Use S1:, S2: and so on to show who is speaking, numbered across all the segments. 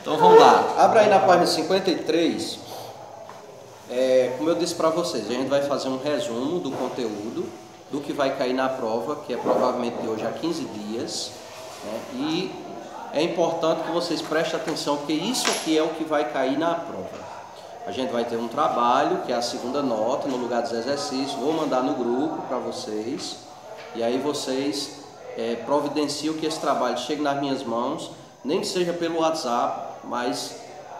S1: Então vamos lá, abra aí na página 53. Como eu disse para vocês, a gente vai fazer um resumo do conteúdo, do que vai cair na prova, que é provavelmente de hoje a 15 dias, né? E é importante que vocês prestem atenção, porque isso aqui é o que vai cair na prova. A gente vai ter um trabalho, que é a segunda nota, no lugar dos exercícios, vou mandar no grupo para vocês, e aí vocês providenciam que esse trabalho chegue nas minhas mãos, nem que seja pelo WhatsApp, mas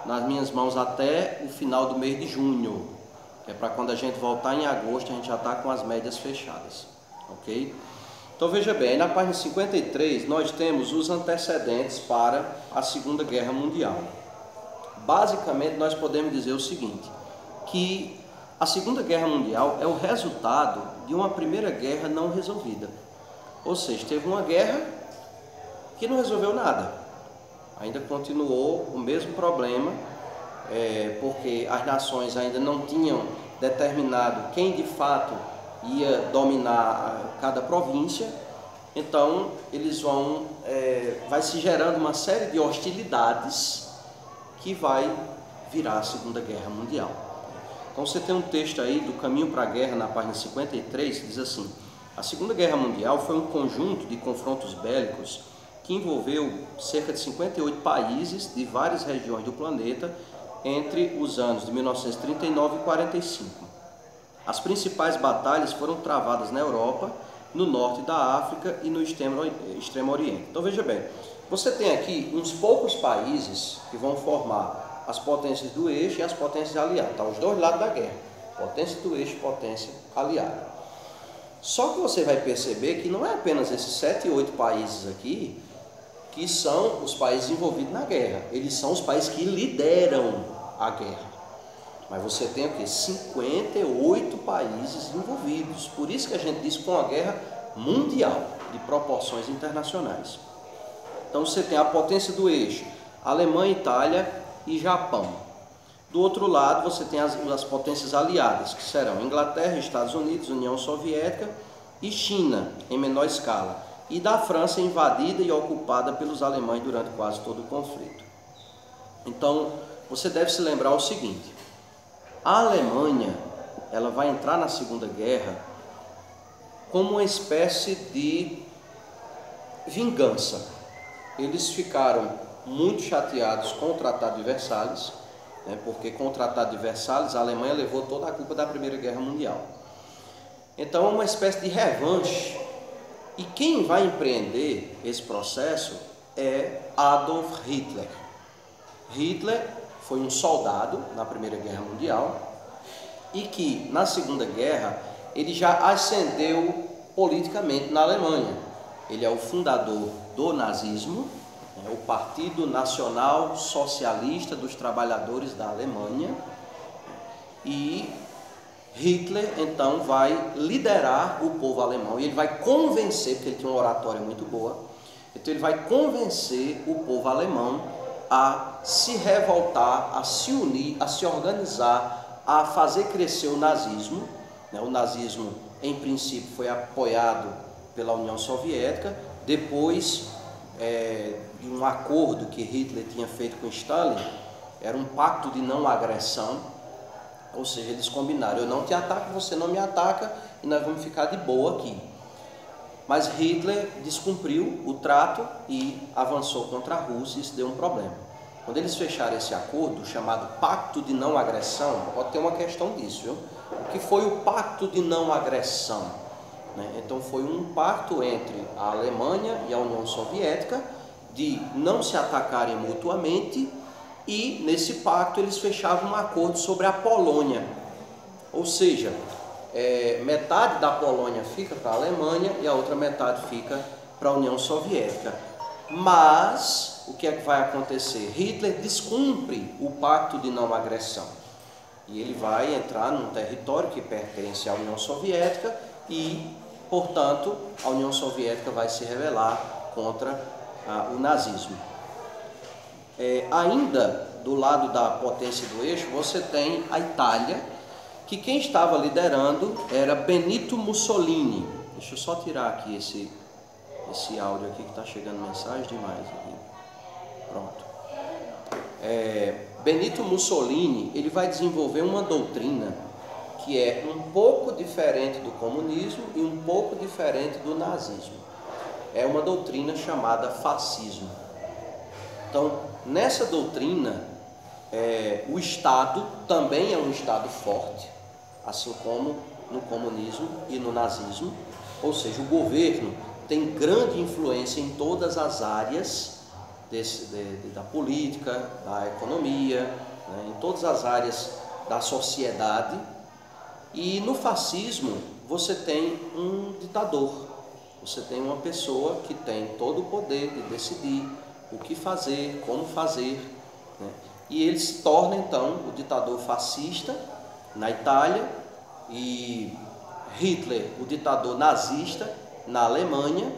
S1: nas minhas mãos até o final do mês de junho, que é para quando a gente voltar em agosto, a gente já está com as médias fechadas, ok? Então veja bem, aí na página 53 nós temos os antecedentes para a Segunda Guerra Mundial. Basicamente nós podemos dizer o seguinte, que a Segunda Guerra Mundial é o resultado de uma Primeira Guerra não resolvida. Ou seja, teve uma guerra que não resolveu nada. Ainda continuou o mesmo problema, porque as nações ainda não tinham determinado quem de fato ia dominar cada província. Então eles vai se gerando uma série de hostilidades que vai virar a Segunda Guerra Mundial. Então você tem um texto aí do Caminho para a Guerra na página 53 que diz assim: a Segunda Guerra Mundial foi um conjunto de confrontos bélicos que envolveu cerca de 58 países de várias regiões do planeta entre os anos de 1939 e 45. As principais batalhas foram travadas na Europa, no norte da África e no Extremo Oriente. Então veja bem, você tem aqui uns poucos países que vão formar as potências do eixo e as potências aliadas, tá? Os dois lados da guerra, potência do eixo e potência aliada. Só que você vai perceber que não é apenas esses 7 e 8 países aqui que são os países envolvidos na guerra, eles são os países que lideram a guerra. Mas você tem o quê? 58 países envolvidos. Por isso que a gente diz que é uma guerra mundial, de proporções internacionais. Então você tem a potência do eixo, Alemanha, Itália e Japão. Do outro lado você tem as potências aliadas, que serão Inglaterra, Estados Unidos, União Soviética e China, em menor escala. E da França invadida e ocupada pelos alemães durante quase todo o conflito. Então você deve se lembrar o seguinte: a Alemanha ela vai entrar na Segunda Guerra como uma espécie de vingança. Eles ficaram muito chateados com o Tratado de Versalhes, né, porque com o Tratado de Versalhes a Alemanha levou toda a culpa da Primeira Guerra Mundial. Então é uma espécie de revanche. E quem vai empreender esse processo é Adolf Hitler. Hitler foi um soldado na Primeira Guerra Mundial e que na Segunda Guerra ele já ascendeu politicamente na Alemanha. Ele é o fundador do nazismo, o Partido Nacional Socialista dos Trabalhadores da Alemanha, e Hitler então vai liderar o povo alemão e ele vai convencer, porque ele tinha uma oratória muito boa, então ele vai convencer o povo alemão a se revoltar, a se unir, a se organizar, a fazer crescer o nazismo. O nazismo em princípio foi apoiado pela União Soviética, depois de um acordo que Hitler tinha feito com Stalin, era um pacto de não agressão. Ou seja, eles combinaram, eu não te ataco, você não me ataca e nós vamos ficar de boa aqui. Mas Hitler descumpriu o trato e avançou contra a Rússia e isso deu um problema. Quando eles fecharam esse acordo, chamado Pacto de Não Agressão, pode ter uma questão disso, viu? O que foi o Pacto de Não Agressão? Então foi um pacto entre a Alemanha e a União Soviética de não se atacarem mutuamente. E nesse pacto eles fechavam um acordo sobre a Polônia, ou seja, metade da Polônia fica para a Alemanha e a outra metade fica para a União Soviética. Mas o que é que vai acontecer? Hitler descumpre o pacto de não agressão e ele vai entrar num território que pertence à União Soviética e, portanto, a União Soviética vai se rebelar contra o nazismo. Ainda do lado da potência do eixo, você tem a Itália, que quem estava liderando era Benito Mussolini. Deixa eu só tirar aqui esse áudio aqui que está chegando mensagem demais aqui. Pronto. Benito Mussolini ele vai desenvolver uma doutrina que é um pouco diferente do comunismo e um pouco diferente do nazismo. É uma doutrina chamada fascismo. Então, nessa doutrina, o Estado também é um Estado forte, assim como no comunismo e no nazismo, ou seja, o governo tem grande influência em todas as áreas da política, da economia, né, em todas as áreas da sociedade. E no fascismo você tem um ditador, você tem uma pessoa que tem todo o poder de decidir o que fazer, como fazer, né? E ele se torna então o ditador fascista na Itália e Hitler o ditador nazista na Alemanha,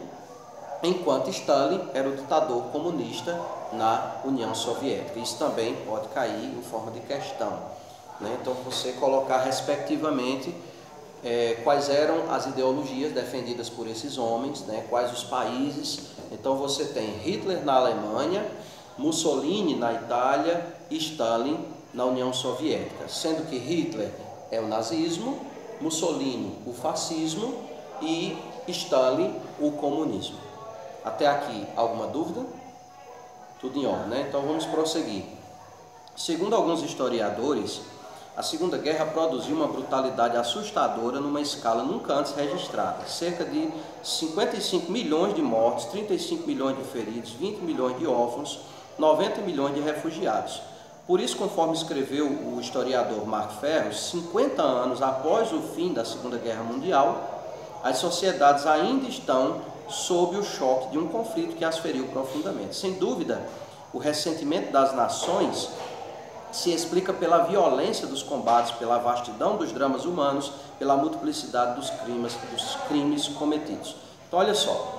S1: enquanto Stalin era o ditador comunista na União Soviética. Isso também pode cair em forma de questão, né? Então você colocar respectivamente quais eram as ideologias defendidas por esses homens, né? Quais os países. Então você tem Hitler na Alemanha, Mussolini na Itália e Stalin na União Soviética, sendo que Hitler é o nazismo, Mussolini o fascismo e Stalin o comunismo. Até aqui, alguma dúvida? Tudo em ordem, né? Então vamos prosseguir. Segundo alguns historiadores, a Segunda Guerra produziu uma brutalidade assustadora numa escala nunca antes registrada. Cerca de 55 milhões de mortos, 35 milhões de feridos, 20 milhões de órfãos, 90 milhões de refugiados. Por isso, conforme escreveu o historiador Mark Ferros, 50 anos após o fim da Segunda Guerra Mundial, as sociedades ainda estão sob o choque de um conflito que as feriu profundamente. Sem dúvida, o ressentimento das nações se explica pela violência dos combates, pela vastidão dos dramas humanos, pela multiplicidade dos crimes cometidos. Então, olha só,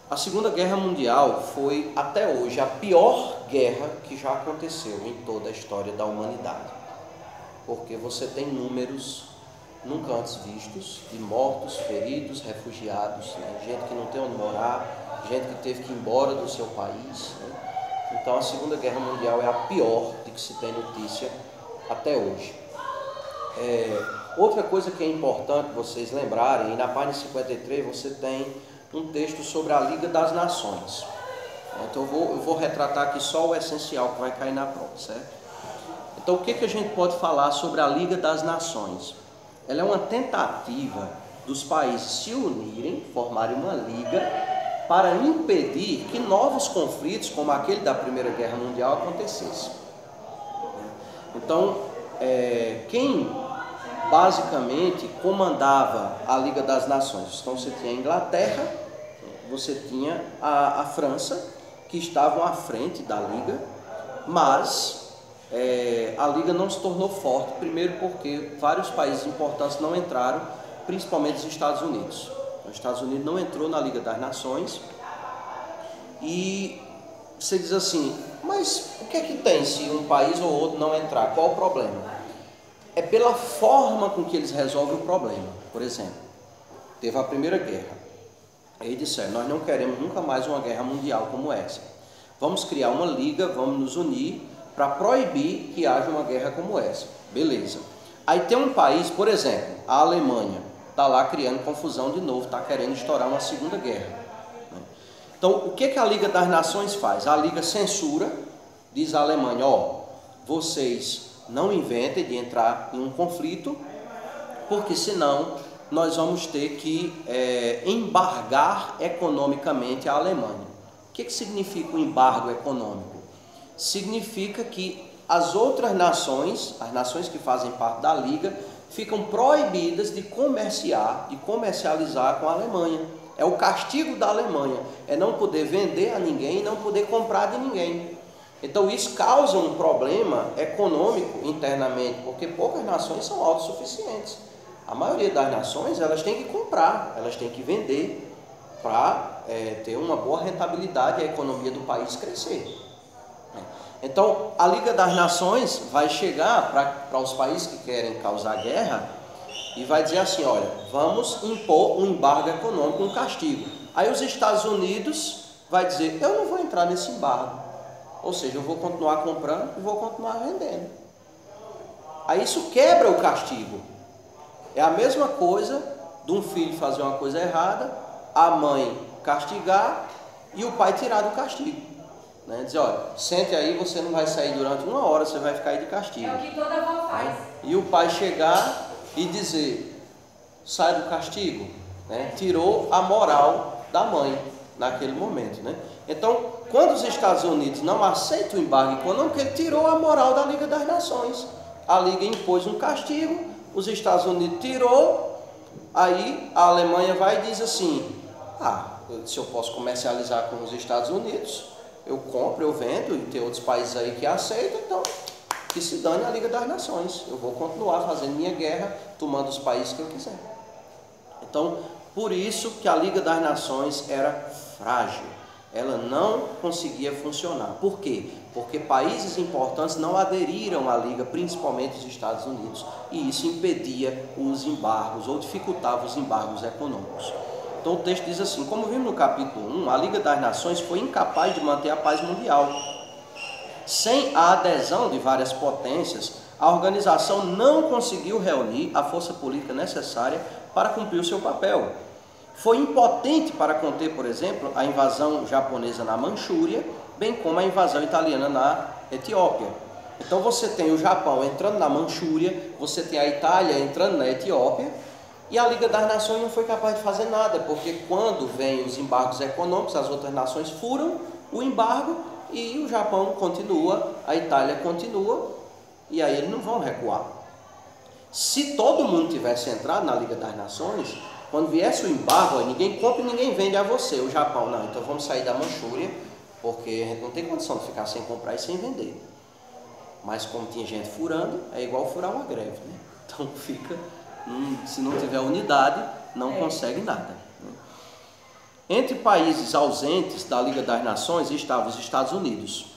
S1: a Segunda Guerra Mundial foi, até hoje, a pior guerra que já aconteceu em toda a história da humanidade, porque você tem números nunca antes vistos de mortos, feridos, refugiados, né? Gente que não tem onde morar, gente que teve que ir embora do seu país, né? Então a Segunda Guerra Mundial é a pior de que se tem notícia até hoje. Outra coisa que é importante vocês lembrarem, na página 53 você tem um texto sobre a Liga das Nações. Então eu vou retratar aqui só o essencial que vai cair na prova, certo? Então o que a gente pode falar sobre a Liga das Nações? Ela é uma tentativa dos países se unirem, formarem uma liga para impedir que novos conflitos, como aquele da Primeira Guerra Mundial, acontecessem. Então, quem basicamente comandava a Liga das Nações? Então você tinha a Inglaterra, você tinha a França, que estavam à frente da Liga, mas a Liga não se tornou forte, primeiro porque vários países importantes não entraram, principalmente os Estados Unidos. Os Estados Unidos não entrou na Liga das Nações. E você diz assim, mas o que é que tem se um país ou outro não entrar? Qual o problema? É pela forma com que eles resolvem o problema. Por exemplo, teve a Primeira Guerra. Aí disseram, nós não queremos nunca mais uma guerra mundial como essa. Vamos criar uma liga, vamos nos unir para proibir que haja uma guerra como essa. Beleza. Aí tem um país, por exemplo, a Alemanha, está lá criando confusão de novo, está querendo estourar uma segunda guerra. Então, o que a Liga das Nações faz? A Liga censura, diz à Alemanha, vocês não inventem de entrar em um conflito, porque senão nós vamos ter que embargar economicamente a Alemanha. O que significa o embargo econômico? Significa que as outras nações, as nações que fazem parte da Liga, ficam proibidas de comercializar com a Alemanha. É o castigo da Alemanha, é não poder vender a ninguém e não poder comprar de ninguém. Então isso causa um problema econômico internamente, porque poucas nações são autossuficientes. A maioria das nações, elas têm que comprar, elas têm que vender para ter uma boa rentabilidade e a economia do país crescer. Então, a Liga das Nações vai chegar para os países que querem causar guerra e vai dizer assim, olha, vamos impor um embargo econômico, um castigo. Aí os Estados Unidos vai dizer, eu não vou entrar nesse embargo. Ou seja, eu vou continuar comprando e vou continuar vendendo. Aí isso quebra o castigo. É a mesma coisa de um filho fazer uma coisa errada, a mãe castigar e o pai tirar do castigo. Né? Dizer, olha, sente aí, você não vai sair durante 1 hora, você vai ficar aí de castigo.
S2: É o que toda avó faz.
S1: Né? E o pai chegar e dizer, sai do castigo. Né? Tirou a moral da mãe naquele momento. Né? Então, quando os Estados Unidos não aceitam o embargo econômico, ele tirou a moral da Liga das Nações. A Liga impôs um castigo, os Estados Unidos tirou, aí a Alemanha vai e diz assim, se eu posso comercializar com os Estados Unidos, eu compro, eu vendo, e tem outros países aí que aceitam, então que se dane a Liga das Nações. Eu vou continuar fazendo minha guerra, tomando os países que eu quiser. Então, por isso que a Liga das Nações era frágil. Ela não conseguia funcionar. Por quê? Porque países importantes não aderiram à Liga, principalmente os Estados Unidos, e isso impedia os embargos ou dificultava os embargos econômicos. Então o texto diz assim, como vimos no capítulo 1, a Liga das Nações foi incapaz de manter a paz mundial. Sem a adesão de várias potências, a organização não conseguiu reunir a força política necessária para cumprir o seu papel. Foi impotente para conter, por exemplo, a invasão japonesa na Manchúria, bem como a invasão italiana na Etiópia. Então você tem o Japão entrando na Manchúria, você tem a Itália entrando na Etiópia, e a Liga das Nações não foi capaz de fazer nada, porque quando vêm os embargos econômicos, as outras nações furam o embargo e o Japão continua, a Itália continua, e aí eles não vão recuar. Se todo mundo tivesse entrado na Liga das Nações, quando viesse o embargo, ninguém compra e ninguém vende a você. O Japão, não, então vamos sair da Manchúria, porque a gente não tem condição de ficar sem comprar e sem vender. Mas como tinha gente furando, é igual furar uma greve, né? Então fica, se não tiver unidade, não consegue nada. Entre países ausentes da Liga das Nações estavam os Estados Unidos.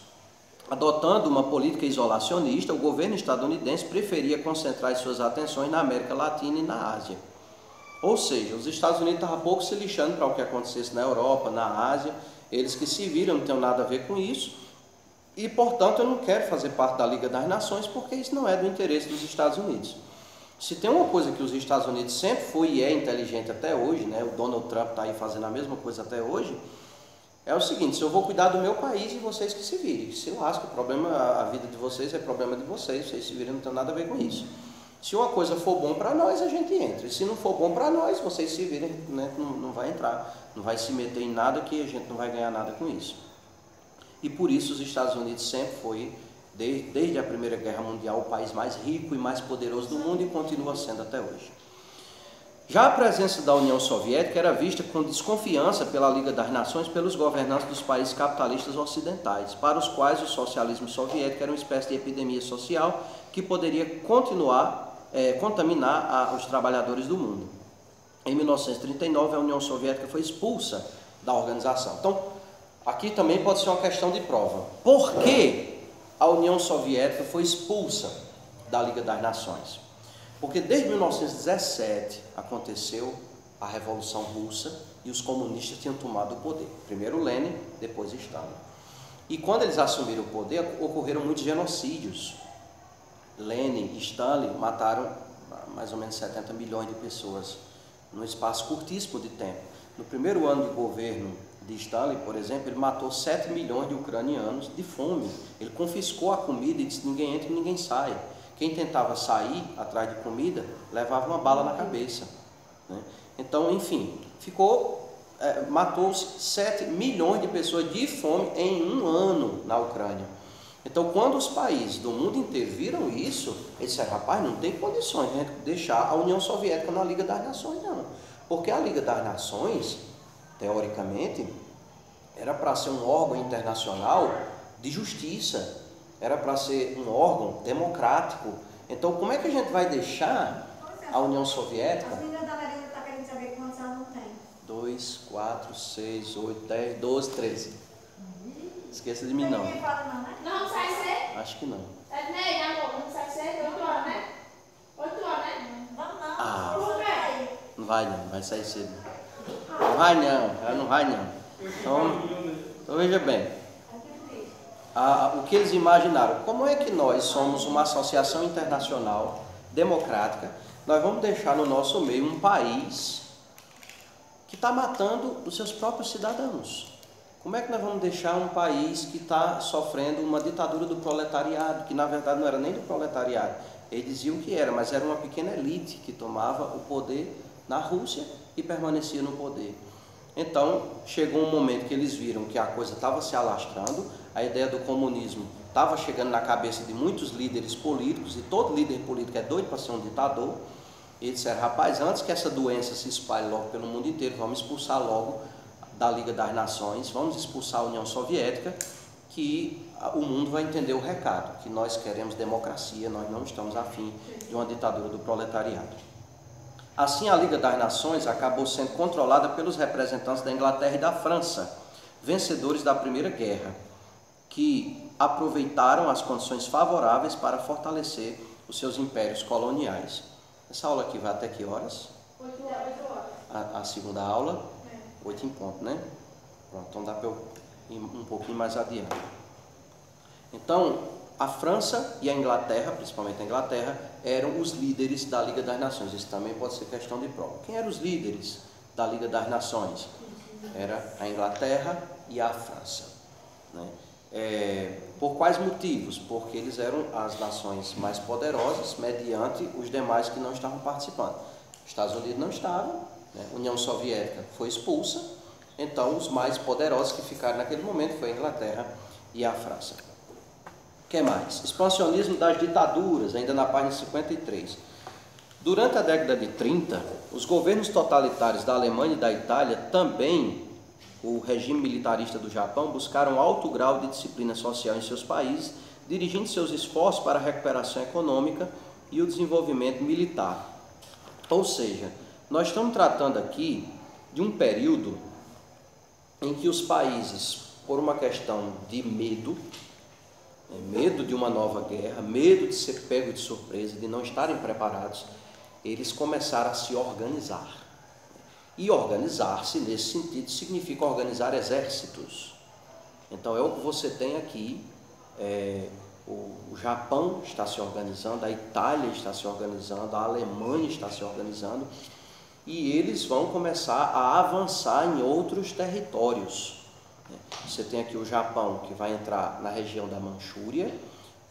S1: Adotando uma política isolacionista, o governo estadunidense preferia concentrar as suas atenções na América Latina e na Ásia. Ou seja, os Estados Unidos estavam pouco se lixando para o que acontecesse na Europa, na Ásia, eles que se viram, não tem nada a ver com isso, e portanto eu não quero fazer parte da Liga das Nações, porque isso não é do interesse dos Estados Unidos. Se tem uma coisa que os Estados Unidos sempre foi e é inteligente até hoje, né? O Donald Trump está aí fazendo a mesma coisa até hoje, é o seguinte, se eu vou cuidar do meu país e vocês que se virem, se lasca, o problema, a vida de vocês é problema de vocês se virem, não tem nada a ver com isso. Se uma coisa for bom para nós, a gente entra. E se não for bom para nós, vocês se virem, né? Não vai entrar, não vai se meter em nada que a gente não vai ganhar nada com isso. E por isso os Estados Unidos sempre foi, desde a Primeira Guerra Mundial, o país mais rico e mais poderoso do mundo e continua sendo até hoje. Já a presença da União Soviética era vista com desconfiança pela Liga das Nações pelos governantes dos países capitalistas ocidentais, para os quais o socialismo soviético era uma espécie de epidemia social que poderia contaminar os trabalhadores do mundo. Em 1939, a União Soviética foi expulsa da organização. Então, aqui também pode ser uma questão de prova. Por que a União Soviética foi expulsa da Liga das Nações? Porque desde 1917 aconteceu a Revolução Russa e os comunistas tinham tomado o poder. Primeiro Lenin, depois Stalin. E quando eles assumiram o poder, ocorreram muitos genocídios. Lenin e Stalin mataram mais ou menos 70 milhões de pessoas num espaço curtíssimo de tempo. No primeiro ano de governo de Stalin, por exemplo, ele matou 7 milhões de ucranianos de fome. Ele confiscou a comida e disse, ninguém entra e ninguém sai. Quem tentava sair atrás de comida, levava uma bala na cabeça. Né? Então, enfim, matou-se 7 milhões de pessoas de fome em um ano na Ucrânia. Então, quando os países do mundo inteiro viram isso, eles disseram, rapaz, não tem condições de deixar a União Soviética na Liga das Nações, não. Porque a Liga das Nações, teoricamente, era para ser um órgão internacional de justiça, era para ser um órgão democrático. Então, como é que a gente vai deixar a União Soviética?
S3: As meninas da Marina estão querendo saber quantos anos não tem.
S1: 2, 4, 6, 8, 10, 12, 13. Esqueça de mim, não.
S3: Ninguém fala não, né?
S2: Não, sai cedo.
S1: Acho que não.
S2: Ednei, amor, não sai cedo? 8 horas, né? 8 horas, né?
S3: Vamos não.
S1: Ah.
S3: Por quê?
S1: Não vai não, vai sair cedo. Não vai não, ela não vai não. Então veja bem. o que eles imaginaram, como é que nós somos uma associação internacional democrática, nós vamos deixar no nosso meio um país que está matando os seus próprios cidadãos? Como é que nós vamos deixar um país que está sofrendo uma ditadura do proletariado, que na verdade não era nem do proletariado, eles diziam que era, mas era uma pequena elite que tomava o poder na Rússia e permanecia no poder. Então, chegou um momento que eles viram que a coisa estava se alastrando, a ideia do comunismo estava chegando na cabeça de muitos líderes políticos, e todo líder político é doido para ser um ditador. E disseram, rapaz, antes que essa doença se espalhe logo pelo mundo inteiro, vamos expulsar logo da Liga das Nações, vamos expulsar a União Soviética, que o mundo vai entender o recado, que nós queremos democracia, nós não estamos afim de uma ditadura do proletariado. Assim, a Liga das Nações acabou sendo controlada pelos representantes da Inglaterra e da França, vencedores da Primeira Guerra, que aproveitaram as condições favoráveis para fortalecer os seus impérios coloniais. Essa aula aqui vai até que horas?
S2: 8 horas.
S1: A segunda aula? 8 em ponto, né? Pronto, então dá para eu ir um pouquinho mais adiante. Então, a França e a Inglaterra, principalmente a Inglaterra, eram os líderes da Liga das Nações. Isso também pode ser questão de prova. Quem eram os líderes da Liga das Nações? Era a Inglaterra e a França, né? Por quais motivos? Porque eles eram as nações mais poderosas, mediante os demais que não estavam participando. Os Estados Unidos não estavam, né? A União Soviética foi expulsa, então os mais poderosos que ficaram naquele momento foi a Inglaterra e a França. O que mais? Expansionismo das ditaduras, ainda na página 53. Durante a década de 30, os governos totalitários da Alemanha e da Itália, também o regime militarista do Japão, buscaram alto grau de disciplina social em seus países, dirigindo seus esforços para a recuperação econômica e o desenvolvimento militar. Ou seja, nós estamos tratando aqui de um período em que os países, por uma questão de medo de uma nova guerra, medo de ser pego de surpresa, de não estarem preparados, eles começaram a se organizar. E organizar-se, nesse sentido, significa organizar exércitos. Então é o que você tem aqui, o Japão está se organizando, a Itália está se organizando, a Alemanha está se organizando, e eles vão começar a avançar em outros territórios. Você tem aqui o Japão, que vai entrar na região da Manchúria,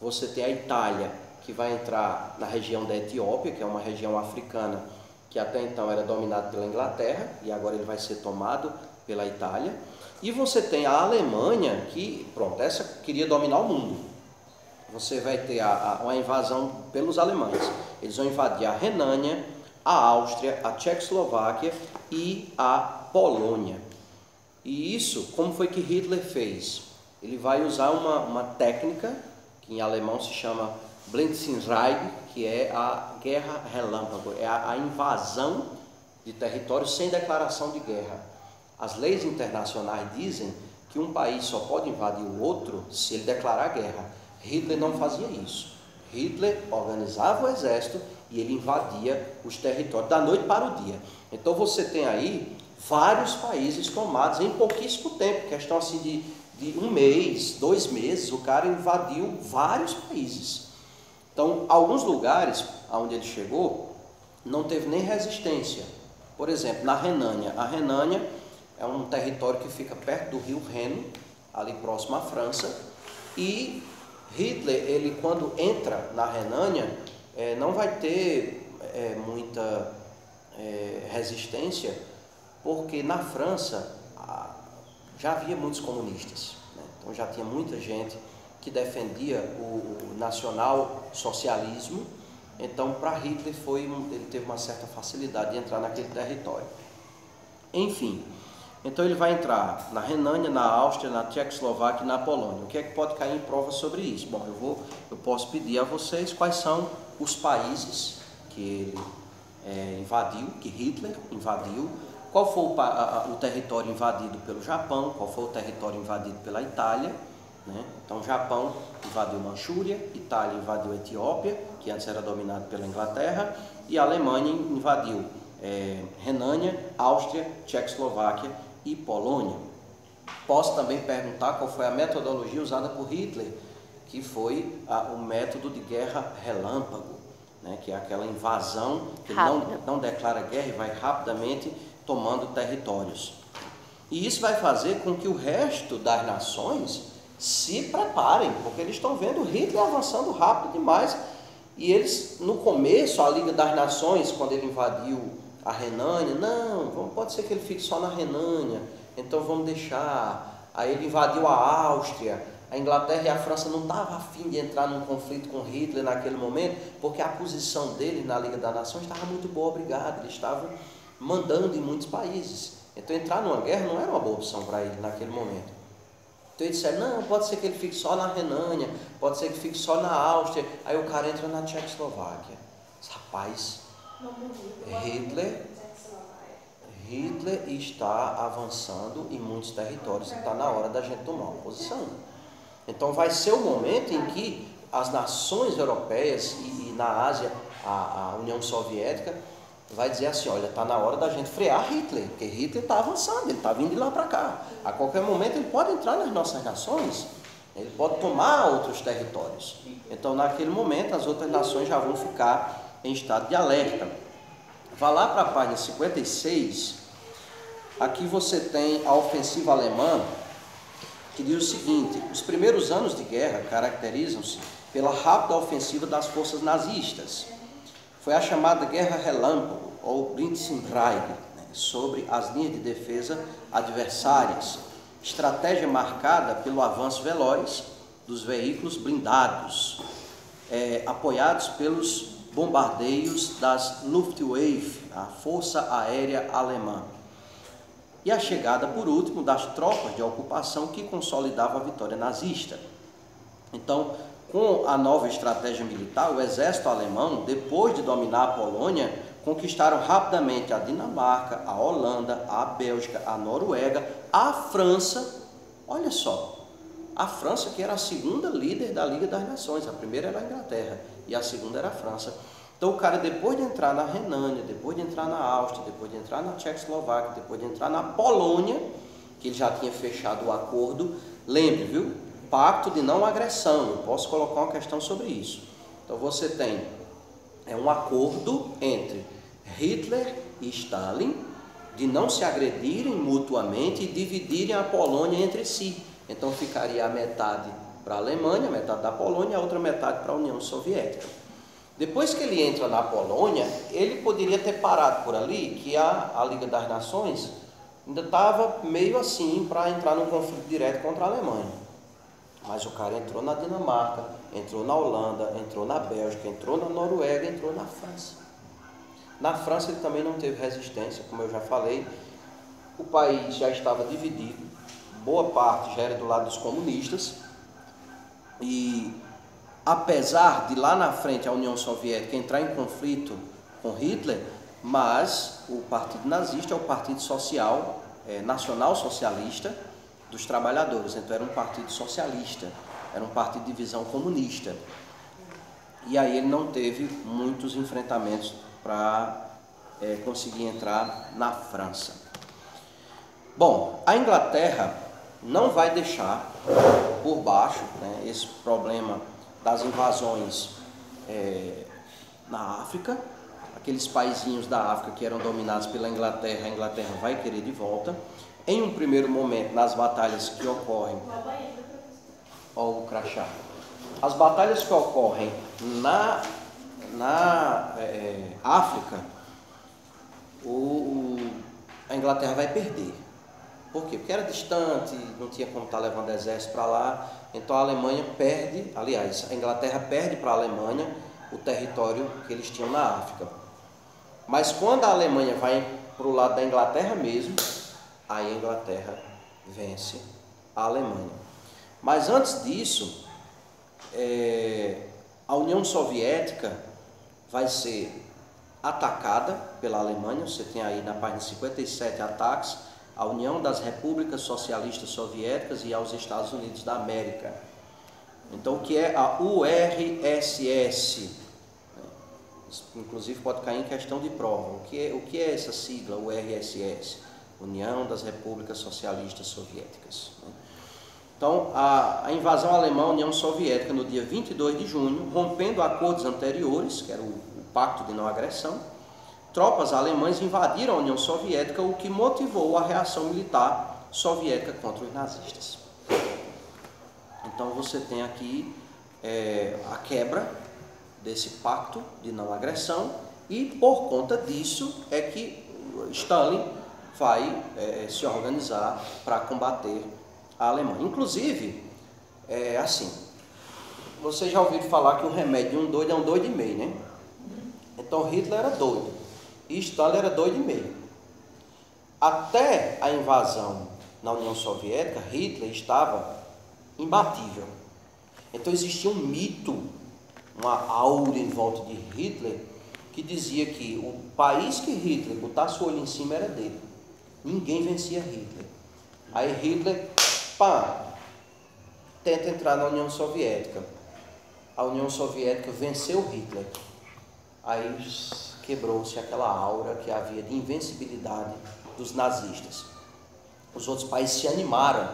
S1: você tem a Itália, que vai entrar na região da Etiópia, que é uma região africana que até então era dominada pela Inglaterra, e agora ele vai ser tomado pela Itália. E você tem a Alemanha, que, pronto, essa queria dominar o mundo. Você vai ter uma invasão pelos alemães. Eles vão invadir a Renânia, a Áustria, a Tchecoslováquia e a Polônia. E isso, como foi que Hitler fez? Ele vai usar uma técnica, que em alemão se chama Blitzkrieg, que é a guerra relâmpago, é a invasão de territórios sem declaração de guerra. As leis internacionais dizem que um país só pode invadir o outro se ele declarar guerra. Hitler não fazia isso. Hitler organizava o exército e ele invadia os territórios da noite para o dia. Então você tem aí vários países tomados em pouquíssimo tempo, questão assim de 1 mês, 2 meses, o cara invadiu vários países. Então, alguns lugares onde ele chegou, não teve nem resistência. Por exemplo, na Renânia. A Renânia é um território que fica perto do rio Reno, ali próximo à França, e Hitler, ele quando entra na Renânia, não vai ter muita resistência, porque na França já havia muitos comunistas, né? Então já tinha muita gente que defendia o nacional-socialismo. Então, para Hitler, ele teve uma certa facilidade de entrar naquele território. Enfim, então ele vai entrar na Renânia, na Áustria, na Tchecoslováquia e na Polônia. O que é que pode cair em prova sobre isso? Bom, eu posso pedir a vocês quais são os países que ele invadiu, que Hitler invadiu, qual foi o território invadido pelo Japão, qual foi o território invadido pela Itália, né? Então, Japão invadiu Manchúria, Itália invadiu Etiópia, que antes era dominado pela Inglaterra, e a Alemanha invadiu Renânia, Áustria, Tchecoslováquia e Polônia. Posso também perguntar qual foi a metodologia usada por Hitler, que foi o método de guerra relâmpago, né, que é aquela invasão que não declara guerra e vai rapidamente tomando territórios. E isso vai fazer com que o resto das nações se preparem, porque eles estão vendo Hitler avançando rápido demais. E eles, no começo, a Liga das Nações, quando ele invadiu a Renânia, não, pode ser que ele fique só na Renânia, então vamos deixar. Aí ele invadiu a Áustria, a Inglaterra e a França não estavam a fim de entrar num conflito com Hitler naquele momento, porque a posição dele na Liga das Nações estava muito boa, obrigado, eles estavam mandando em muitos países. Então entrar numa guerra não era uma boa opção para ele naquele momento. Então eles disseram, não, pode ser que ele fique só na Renânia, pode ser que fique só na Áustria. Aí o cara entra na Tchecoslováquia. Rapaz, Hitler está avançando em muitos territórios e está na hora da gente tomar uma posição. Então vai ser o momento em que as nações europeias e na Ásia, a União Soviética, vai dizer assim, olha, está na hora da gente frear Hitler, porque Hitler está avançando, ele está vindo de lá para cá. A qualquer momento ele pode entrar nas nossas nações, ele pode tomar outros territórios. Então naquele momento as outras nações já vão ficar em estado de alerta. Vá lá para a página 56, aqui você tem a ofensiva alemã, que diz o seguinte, os primeiros anos de guerra caracterizam-se pela rápida ofensiva das forças nazistas. Foi a chamada Guerra Relâmpago, ou Blitzkrieg, sobre as linhas de defesa adversárias. Estratégia marcada pelo avanço veloz dos veículos blindados, apoiados pelos bombardeios das Luftwaffe, a Força Aérea Alemã. E a chegada, por último, das tropas de ocupação que consolidavam a vitória nazista. Então, com a nova estratégia militar, o exército alemão, depois de dominar a Polônia, conquistaram rapidamente a Dinamarca, a Holanda, a Bélgica, a Noruega, a França. Olha só, a França, que era a segunda líder da Liga das Nações, a primeira era a Inglaterra e a segunda era a França. Então o cara, depois de entrar na Renânia, depois de entrar na Áustria, depois de entrar na Tchecoslováquia, depois de entrar na Polônia, que ele já tinha fechado o acordo, lembre, viu? Pacto de não agressão, eu posso colocar uma questão sobre isso. Então você tem um acordo entre Hitler e Stalin de não se agredirem mutuamente e dividirem a Polônia entre si. Então ficaria a metade para a Alemanha, a metade da Polônia e a outra metade para a União Soviética. Depois que ele entra na Polônia, ele poderia ter parado por ali, que a Liga das Nações ainda estava meio assim para entrar num conflito direto contra a Alemanha. Mas o cara entrou na Dinamarca, entrou na Holanda, entrou na Bélgica, entrou na Noruega, entrou na França. Na França ele também não teve resistência, como eu já falei. O país já estava dividido, boa parte já era do lado dos comunistas. E apesar de lá na frente a União Soviética entrar em conflito com Hitler, mas o partido nazista é o partido social, nacional socialista, dos trabalhadores, então era um partido socialista, era um partido de visão comunista. E aí ele não teve muitos enfrentamentos para conseguir entrar na França. Bom, a Inglaterra não vai deixar por baixo, né, esse problema das invasões na África. Aqueles paizinhos da África que eram dominados pela Inglaterra, a Inglaterra vai querer de volta. Em um primeiro momento, nas batalhas que ocorrem, ó o crachá, as batalhas que ocorrem na África, a Inglaterra vai perder. Por quê? Porque era distante, não tinha como estar levando exército para lá, então a Alemanha perde, aliás, a Inglaterra perde para a Alemanha o território que eles tinham na África. Mas quando a Alemanha vai para o lado da Inglaterra mesmo, aí a Inglaterra vence a Alemanha. Mas antes disso, a União Soviética vai ser atacada pela Alemanha. Você tem aí na página 57 ataques à União das Repúblicas Socialistas Soviéticas e aos Estados Unidos da América. Então, o que é a URSS? Inclusive pode cair em questão de prova. O que é essa sigla, URSS? União das Repúblicas Socialistas Soviéticas. Então, a invasão alemã à União Soviética no dia 22 de junho, rompendo acordos anteriores, que era o Pacto de Não Agressão, tropas alemãs invadiram a União Soviética, o que motivou a reação militar soviética contra os nazistas. Então, você tem aqui a quebra desse Pacto de Não Agressão e, por conta disso, é que Stalin vai se organizar para combater a Alemanha. Inclusive, assim, vocês já ouviram falar que o remédio de um doido é um doido e meio, né? Então Hitler era doido e Stalin era doido e meio. Até a invasão na União Soviética, Hitler estava imbatível. Então existia um mito, uma aura em volta de Hitler, que dizia que o país que Hitler botasse o olho em cima era dele. Ninguém vencia Hitler. Aí Hitler, tenta entrar na União Soviética. A União Soviética venceu Hitler. Aí quebrou-se aquela aura que havia de invencibilidade dos nazistas. Os outros países se animaram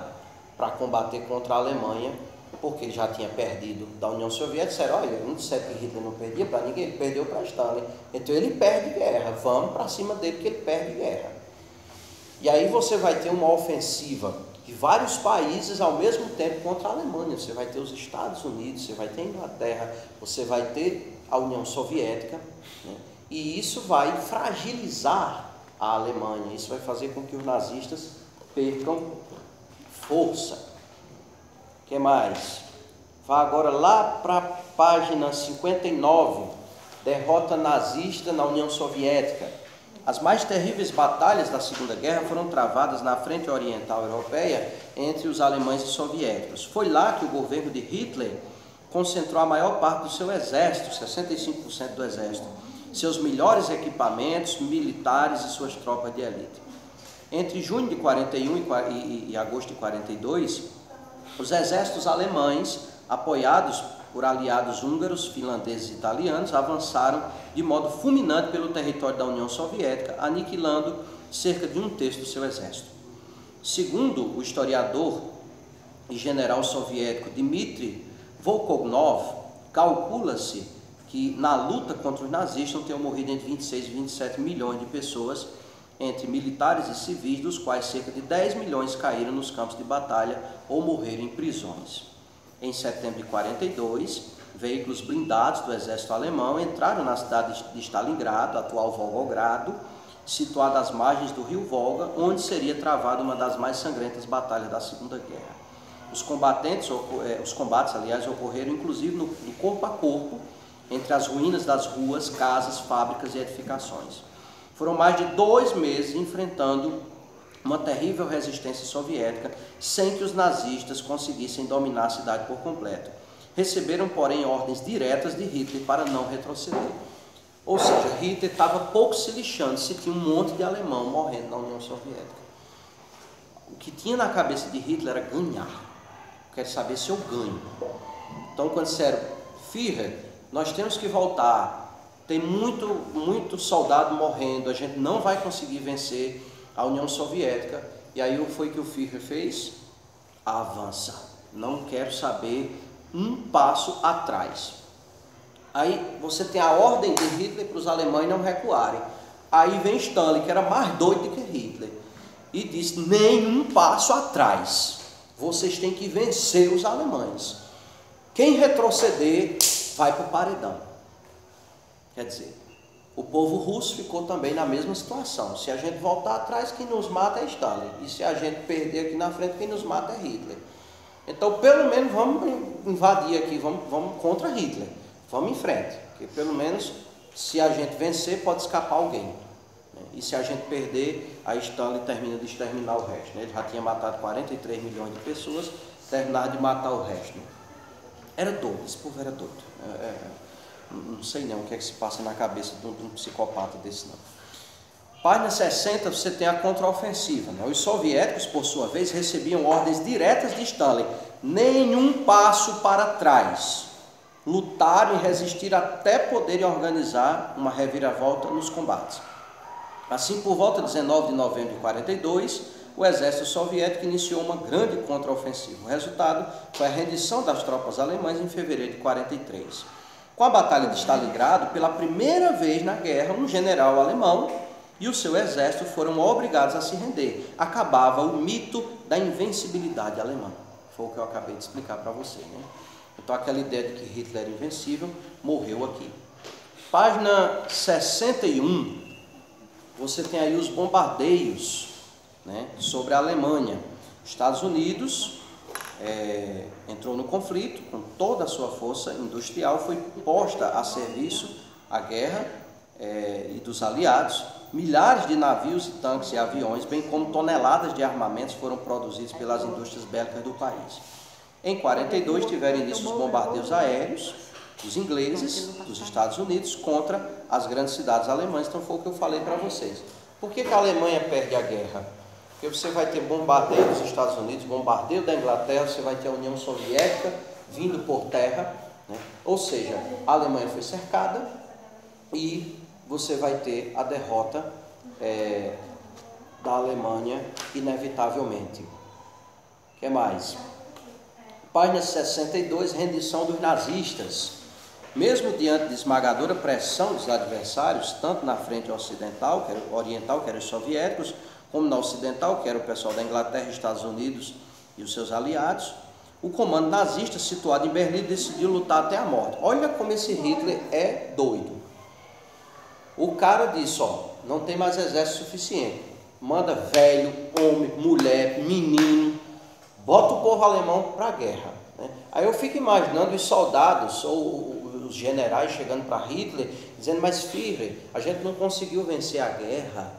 S1: para combater contra a Alemanha, porque ele já tinha perdido da União Soviética. Disseram, olha, não disseram que Hitler não perdia para ninguém, ele perdeu para Stalin. Então ele perde guerra, vamos para cima dele porque ele perde guerra. E aí você vai ter uma ofensiva de vários países ao mesmo tempo contra a Alemanha. Você vai ter os Estados Unidos, você vai ter a Inglaterra, você vai ter a União Soviética, né? E isso vai fragilizar a Alemanha, isso vai fazer com que os nazistas percam força. O que mais? Vá agora lá para a página 59, derrota nazista na União Soviética. As mais terríveis batalhas da Segunda Guerra foram travadas na frente oriental europeia entre os alemães e soviéticos. Foi lá que o governo de Hitler concentrou a maior parte do seu exército, 65% do exército, seus melhores equipamentos militares e suas tropas de elite. Entre junho de 41 e agosto de 42, os exércitos alemães, apoiados por aliados húngaros, finlandeses e italianos, avançaram de modo fulminante pelo território da União Soviética, aniquilando cerca de 1/3 do seu exército. Segundo o historiador e general soviético Dmitry Volkognov, calcula-se que na luta contra os nazistas tenham morrido entre 26 e 27 milhões de pessoas, entre militares e civis, dos quais cerca de 10 milhões caíram nos campos de batalha ou morreram em prisões. Em setembro de 42, veículos blindados do exército alemão entraram na cidade de Stalingrado, atual Volgogrado, situada às margens do rio Volga, onde seria travada uma das mais sangrentas batalhas da Segunda Guerra. Os combates, aliás, ocorreram inclusive no corpo a corpo, entre as ruínas das ruas, casas, fábricas e edificações. Foram mais de 2 meses enfrentando uma terrível resistência soviética, sem que os nazistas conseguissem dominar a cidade por completo. Receberam, porém, ordens diretas de Hitler para não retroceder. Ou seja, Hitler estava pouco se lixando se tinha um monte de alemão morrendo na União Soviética. O que tinha na cabeça de Hitler era ganhar. Quero saber se eu ganho. Então, quando disseram, Führer, nós temos que voltar, tem muito soldado morrendo, a gente não vai conseguir vencer a União Soviética. E aí foi que o Führer fez? Avança. Não quero saber um passo atrás. Aí você tem a ordem de Hitler para os alemães não recuarem. Aí vem Stalin, que era mais doido que Hitler, e disse, nenhum passo atrás. Vocês têm que vencer os alemães. Quem retroceder vai para o paredão. Quer dizer, o povo russo ficou também na mesma situação. Se a gente voltar atrás, quem nos mata é Stalin. E se a gente perder aqui na frente, quem nos mata é Hitler. Então, pelo menos, vamos invadir aqui, vamos contra Hitler. Vamos em frente. Porque, pelo menos, se a gente vencer, pode escapar alguém. E se a gente perder, aí Stalin termina de exterminar o resto. Ele já tinha matado 43 milhões de pessoas, terminava de matar o resto. Era doido, esse povo era doido. Não sei não o que é que se passa na cabeça de um psicopata desse não. Página 60 você tem a contraofensiva. Né? Os soviéticos, por sua vez, recebiam ordens diretas de Stalin. Nenhum passo para trás. Lutaram e resistiram até poderem organizar uma reviravolta nos combates. Assim, por volta de 19 de novembro de 42, o exército soviético iniciou uma grande contraofensiva. O resultado foi a rendição das tropas alemãs em fevereiro de 43. Com a Batalha de Stalingrado, pela primeira vez na guerra, um general alemão e o seu exército foram obrigados a se render. Acabava o mito da invencibilidade alemã. Foi o que eu acabei de explicar para você, né? Então, aquela ideia de que Hitler era invencível morreu aqui. Página 61, você tem aí os bombardeios, né, sobre a Alemanha. Estados Unidos entrou no conflito com toda a sua força industrial, foi posta a serviço a guerra e dos aliados. Milhares de navios, tanques e aviões, bem como toneladas de armamentos foram produzidos pelas indústrias bélicas do país. Em 42 tiveram início os bombardeios aéreos dos ingleses, dos Estados Unidos, contra as grandes cidades alemãs. Então foi o que eu falei para vocês. Por que a Alemanha perde a guerra? Porque você vai ter bombardeio dos Estados Unidos, bombardeio da Inglaterra, você vai ter a União Soviética vindo por terra, né? Ou seja, a Alemanha foi cercada e você vai ter a derrota da Alemanha inevitavelmente. O que mais? Página 62, rendição dos nazistas. Mesmo diante de esmagadora pressão dos adversários, tanto na frente ocidental, que eram os soviéticos, como na ocidental, que era o pessoal da Inglaterra, Estados Unidos e os seus aliados, o comando nazista, situado em Berlim, decidiu lutar até a morte. Olha como esse Hitler é doido. O cara disse, não tem mais exército suficiente. Manda velho, homem, mulher, menino, bota o povo alemão para a guerra, né? Aí eu fico imaginando os soldados ou os generais chegando para Hitler, dizendo, mas Führer, a gente não conseguiu vencer a guerra,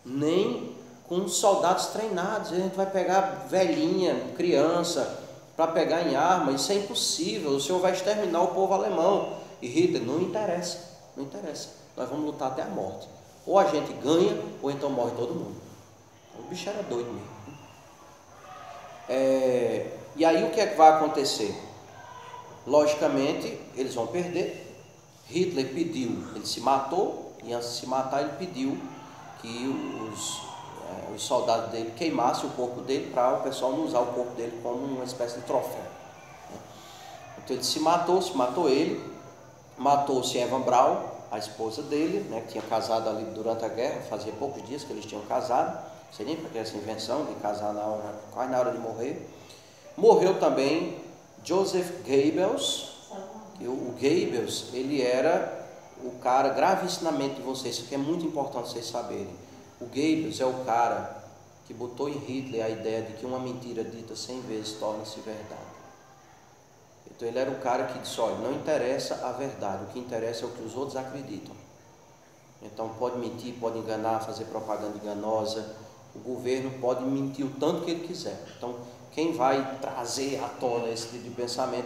S1: nem com soldados treinados, a gente vai pegar velhinha, criança, para pegar em arma, isso é impossível, o senhor vai exterminar o povo alemão. E Hitler, não interessa, nós vamos lutar até a morte. Ou a gente ganha, ou então morre todo mundo. O bicho era doido mesmo. E aí o que é que vai acontecer? Logicamente, eles vão perder. Hitler pediu, ele se matou, e antes de se matar ele pediu que os soldados dele queimassem o corpo dele para o pessoal não usar o corpo dele como uma espécie de troféu. Então ele se matou ele, matou-se Eva Braun, a esposa dele, né, que tinha casado ali durante a guerra, fazia poucos dias que eles tinham casado, não sei nem para que essa invenção de casar quase na hora de morrer. Morreu também Joseph Goebbels. O Goebbels, ele era o cara, grave isso na mente de vocês, isso aqui é muito importante vocês saberem. O Goebbels é o cara que botou em Hitler a ideia de que uma mentira dita 100 vezes torna-se verdade. Então ele era o cara que disse, olha, não interessa a verdade, o que interessa é o que os outros acreditam. Então pode mentir, pode enganar, fazer propaganda enganosa, o governo pode mentir o tanto que ele quiser. Então quem vai trazer à tona esse tipo de pensamento